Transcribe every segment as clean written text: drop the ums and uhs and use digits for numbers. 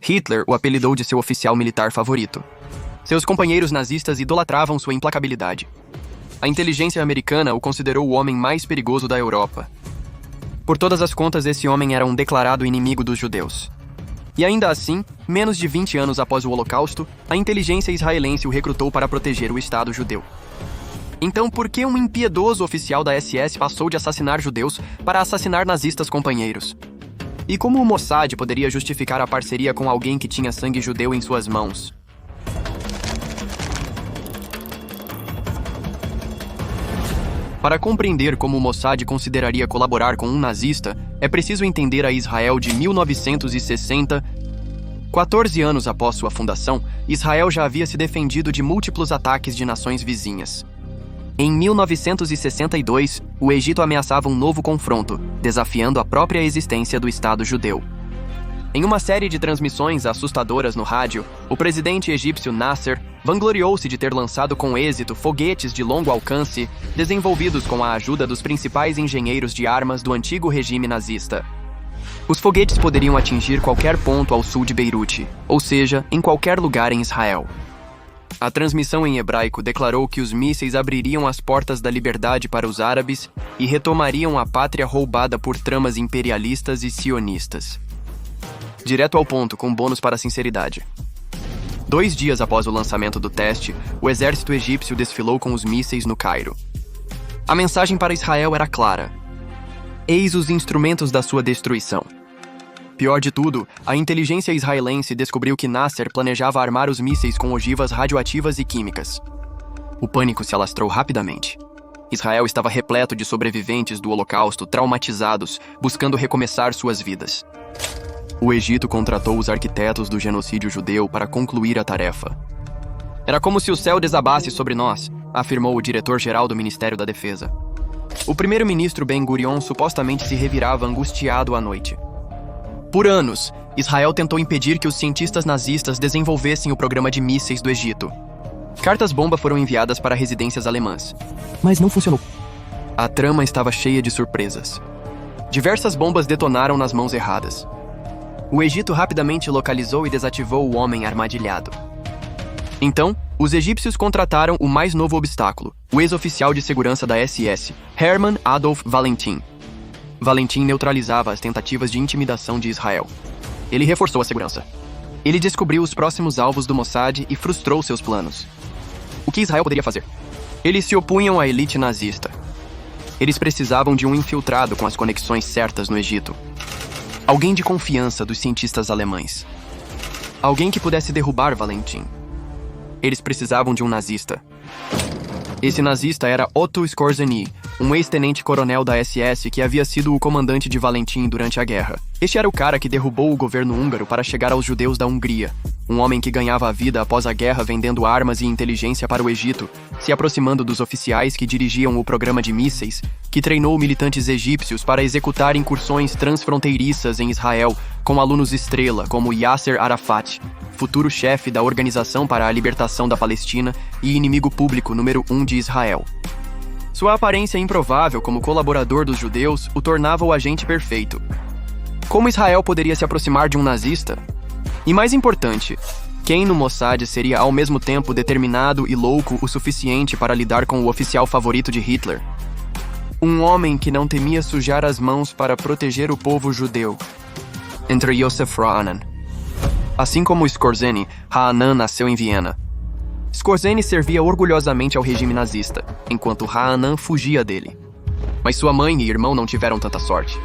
Hitler o apelidou de seu oficial militar favorito. Seus companheiros nazistas idolatravam sua implacabilidade. A inteligência americana o considerou o homem mais perigoso da Europa. Por todas as contas, esse homem era um declarado inimigo dos judeus. E ainda assim, menos de 20 anos após o Holocausto, a inteligência israelense o recrutou para proteger o Estado judeu. Então, por que um impiedoso oficial da SS passou de assassinar judeus para assassinar nazistas companheiros? E como o Mossad poderia justificar a parceria com alguém que tinha sangue judeu em suas mãos? Para compreender como o Mossad consideraria colaborar com um nazista, é preciso entender a Israel de 1960. 14 anos após sua fundação, Israel já havia se defendido de múltiplos ataques de nações vizinhas. Em 1962, o Egito ameaçava um novo confronto, desafiando a própria existência do Estado judeu. Em uma série de transmissões assustadoras no rádio, o presidente egípcio Nasser vangloriou-se de ter lançado com êxito foguetes de longo alcance, desenvolvidos com a ajuda dos principais engenheiros de armas do antigo regime nazista. Os foguetes poderiam atingir qualquer ponto ao sul de Beirute, ou seja, em qualquer lugar em Israel. A transmissão em hebraico declarou que os mísseis abririam as portas da liberdade para os árabes e retomariam a pátria roubada por tramas imperialistas e sionistas. Direto ao ponto, com bônus para a sinceridade. 2 dias após o lançamento do teste, o exército egípcio desfilou com os mísseis no Cairo. A mensagem para Israel era clara: eis os instrumentos da sua destruição. Pior de tudo, a inteligência israelense descobriu que Nasser planejava armar os mísseis com ogivas radioativas e químicas. O pânico se alastrou rapidamente. Israel estava repleto de sobreviventes do Holocausto traumatizados, buscando recomeçar suas vidas. O Egito contratou os arquitetos do genocídio judeu para concluir a tarefa. Era como se o céu desabasse sobre nós, afirmou o diretor-geral do Ministério da Defesa. O primeiro-ministro Ben-Gurion supostamente se revirava angustiado à noite. Por anos, Israel tentou impedir que os cientistas nazistas desenvolvessem o programa de mísseis do Egito. Cartas-bomba foram enviadas para residências alemãs, mas não funcionou. A trama estava cheia de surpresas. Diversas bombas detonaram nas mãos erradas. O Egito rapidamente localizou e desativou o homem armadilhado. Então, os egípcios contrataram o mais novo obstáculo, o ex-oficial de segurança da SS, Hermann Adolf Valentin. Valentin neutralizava as tentativas de intimidação de Israel. Ele reforçou a segurança. Ele descobriu os próximos alvos do Mossad e frustrou seus planos. O que Israel poderia fazer? Eles se opunham à elite nazista. Eles precisavam de um infiltrado com as conexões certas no Egito. Alguém de confiança dos cientistas alemães. Alguém que pudesse derrubar Valentin. Eles precisavam de um nazista. Esse nazista era Otto Skorzeny, um ex-tenente-coronel da SS que havia sido o comandante de Valentin durante a guerra. Este era o cara que derrubou o governo húngaro para chegar aos judeus da Hungria. Um homem que ganhava a vida após a guerra vendendo armas e inteligência para o Egito, se aproximando dos oficiais que dirigiam o programa de mísseis, que treinou militantes egípcios para executar incursões transfronteiriças em Israel com alunos estrela como Yasser Arafat, futuro chefe da Organização para a Libertação da Palestina e inimigo público número 1 de Israel. Sua aparência improvável como colaborador dos judeus o tornava o agente perfeito. Como Israel poderia se aproximar de um nazista? E mais importante, quem no Mossad seria ao mesmo tempo determinado e louco o suficiente para lidar com o oficial favorito de Hitler? Um homem que não temia sujar as mãos para proteger o povo judeu. Entre Yosef Ra'anan. Assim como Skorzeny, Ra'anan nasceu em Viena. Skorzeny servia orgulhosamente ao regime nazista, enquanto Ra'anan fugia dele. Mas sua mãe e irmão não tiveram tanta sorte.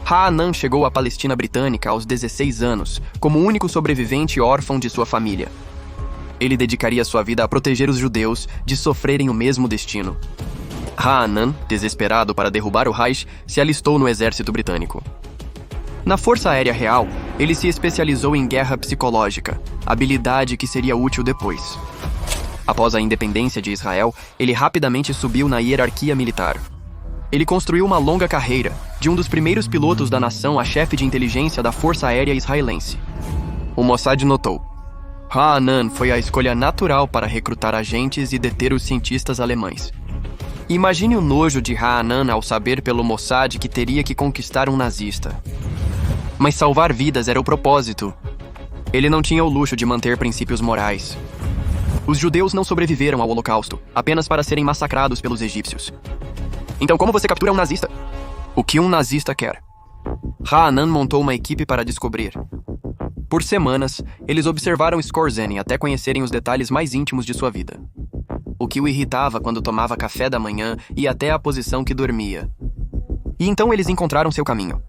Ra'anan chegou à Palestina britânica aos 16 anos, como o único sobrevivente órfão de sua família. Ele dedicaria sua vida a proteger os judeus de sofrerem o mesmo destino. Ra'anan, desesperado para derrubar o Reich, se alistou no exército britânico. Na Força Aérea Real, ele se especializou em guerra psicológica, habilidade que seria útil depois. Após a independência de Israel, ele rapidamente subiu na hierarquia militar. Ele construiu uma longa carreira, de um dos primeiros pilotos da nação a chefe de inteligência da Força Aérea Israelense. O Mossad notou: Ra'anan foi a escolha natural para recrutar agentes e deter os cientistas alemães. Imagine o nojo de Ra'anan ao saber pelo Mossad que teria que conquistar um nazista. Mas salvar vidas era o propósito. Ele não tinha o luxo de manter princípios morais. Os judeus não sobreviveram ao Holocausto, apenas para serem massacrados pelos egípcios. Então como você captura um nazista? O que um nazista quer? Haanan montou uma equipe para descobrir. Por semanas, eles observaram Skorzeny até conhecerem os detalhes mais íntimos de sua vida. O que o irritava quando tomava café da manhã e até a posição que dormia. E então eles encontraram seu caminho.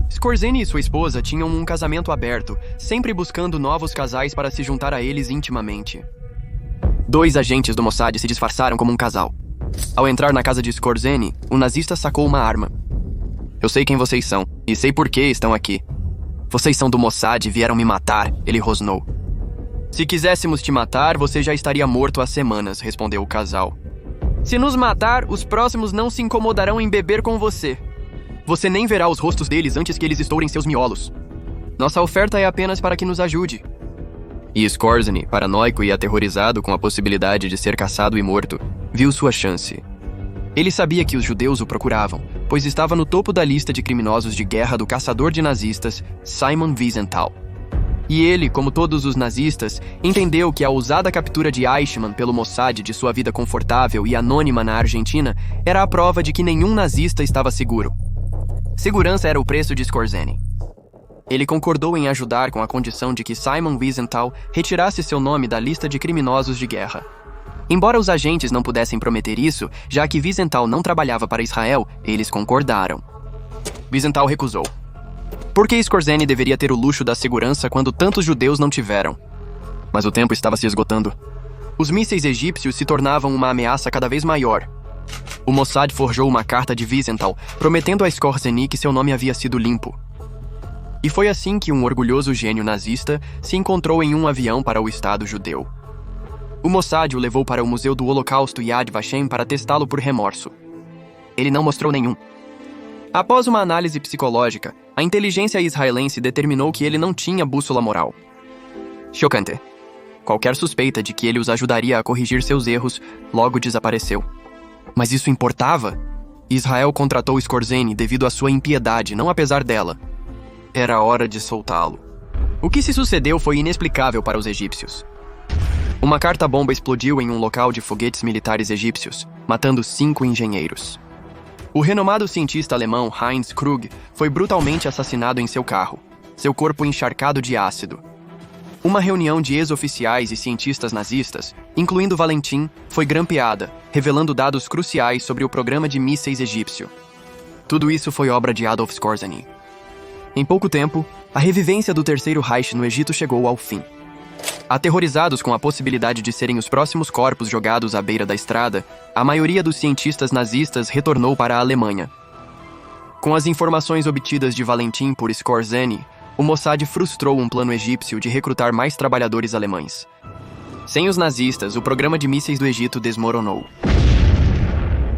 Skorzeny e sua esposa tinham um casamento aberto, sempre buscando novos casais para se juntar a eles intimamente. 2 agentes do Mossad se disfarçaram como um casal. Ao entrar na casa de Skorzeny, o nazista sacou uma arma. Eu sei quem vocês são, e sei por que estão aqui. Vocês são do Mossad e vieram me matar, ele rosnou. Se quiséssemos te matar, você já estaria morto há semanas, respondeu o casal. Se nos matar, os próximos não se incomodarão em beber com você. Você nem verá os rostos deles antes que eles estourem seus miolos. Nossa oferta é apenas para que nos ajude. E Skorzeny, paranoico e aterrorizado com a possibilidade de ser caçado e morto, viu sua chance. Ele sabia que os judeus o procuravam, pois estava no topo da lista de criminosos de guerra do caçador de nazistas, Simon Wiesenthal. E ele, como todos os nazistas, entendeu que a ousada captura de Eichmann pelo Mossad de sua vida confortável e anônima na Argentina era a prova de que nenhum nazista estava seguro. Segurança era o preço de Skorzeny. Ele concordou em ajudar com a condição de que Simon Wiesenthal retirasse seu nome da lista de criminosos de guerra. Embora os agentes não pudessem prometer isso, já que Wiesenthal não trabalhava para Israel, eles concordaram. Wiesenthal recusou. Por que Skorzeny deveria ter o luxo da segurança quando tantos judeus não tiveram? Mas o tempo estava se esgotando. Os mísseis egípcios se tornavam uma ameaça cada vez maior. O Mossad forjou uma carta de Wiesenthal, prometendo a Skorzeny que seu nome havia sido limpo. E foi assim que um orgulhoso gênio nazista se encontrou em um avião para o Estado judeu. O Mossad o levou para o Museu do Holocausto Yad Vashem para testá-lo por remorso. Ele não mostrou nenhum. Após uma análise psicológica, a inteligência israelense determinou que ele não tinha bússola moral. Chocante. Qualquer suspeita de que ele os ajudaria a corrigir seus erros logo desapareceu. Mas isso importava? Israel contratou Skorzeny devido à sua impiedade, não apesar dela. Era hora de soltá-lo. O que se sucedeu foi inexplicável para os egípcios. Uma carta-bomba explodiu em um local de foguetes militares egípcios, matando 5 engenheiros. O renomado cientista alemão Heinz Krug foi brutalmente assassinado em seu carro, seu corpo encharcado de ácido. Uma reunião de ex-oficiais e cientistas nazistas, incluindo Valentin, foi grampeada, revelando dados cruciais sobre o programa de mísseis egípcio. Tudo isso foi obra de Adolf Skorzeny. Em pouco tempo, a revivência do Terceiro Reich no Egito chegou ao fim. Aterrorizados com a possibilidade de serem os próximos corpos jogados à beira da estrada, a maioria dos cientistas nazistas retornou para a Alemanha. Com as informações obtidas de Valentin por Skorzeny, o Mossad frustrou um plano egípcio de recrutar mais trabalhadores alemães. Sem os nazistas, o programa de mísseis do Egito desmoronou.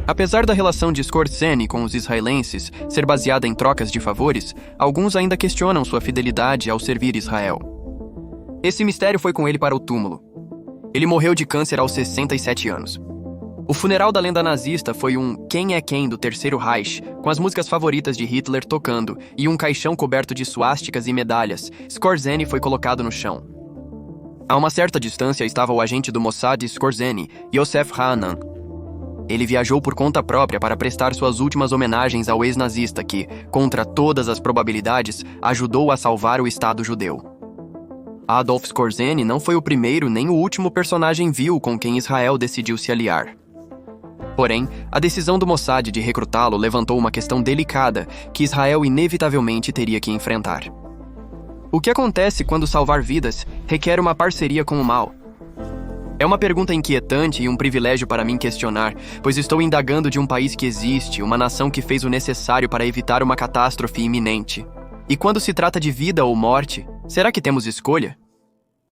Apesar da relação de Skorzeny com os israelenses ser baseada em trocas de favores, alguns ainda questionam sua fidelidade ao servir Israel. Esse mistério foi com ele para o túmulo. Ele morreu de câncer aos 67 anos. O funeral da lenda nazista foi um Quem é Quem do Terceiro Reich, com as músicas favoritas de Hitler tocando e um caixão coberto de suásticas e medalhas. Skorzeny foi colocado no chão. A uma certa distância estava o agente do Mossad Skorzeny, Yosef Haanan. Ele viajou por conta própria para prestar suas últimas homenagens ao ex-nazista que, contra todas as probabilidades, ajudou a salvar o Estado judeu. Adolf Skorzeny não foi o primeiro nem o último personagem vil com quem Israel decidiu se aliar. Porém, a decisão do Mossad de recrutá-lo levantou uma questão delicada que Israel inevitavelmente teria que enfrentar. O que acontece quando salvar vidas requer uma parceria com o mal? É uma pergunta inquietante e um privilégio para mim questionar, pois estou indagando de um país que existe, uma nação que fez o necessário para evitar uma catástrofe iminente. E quando se trata de vida ou morte, será que temos escolha?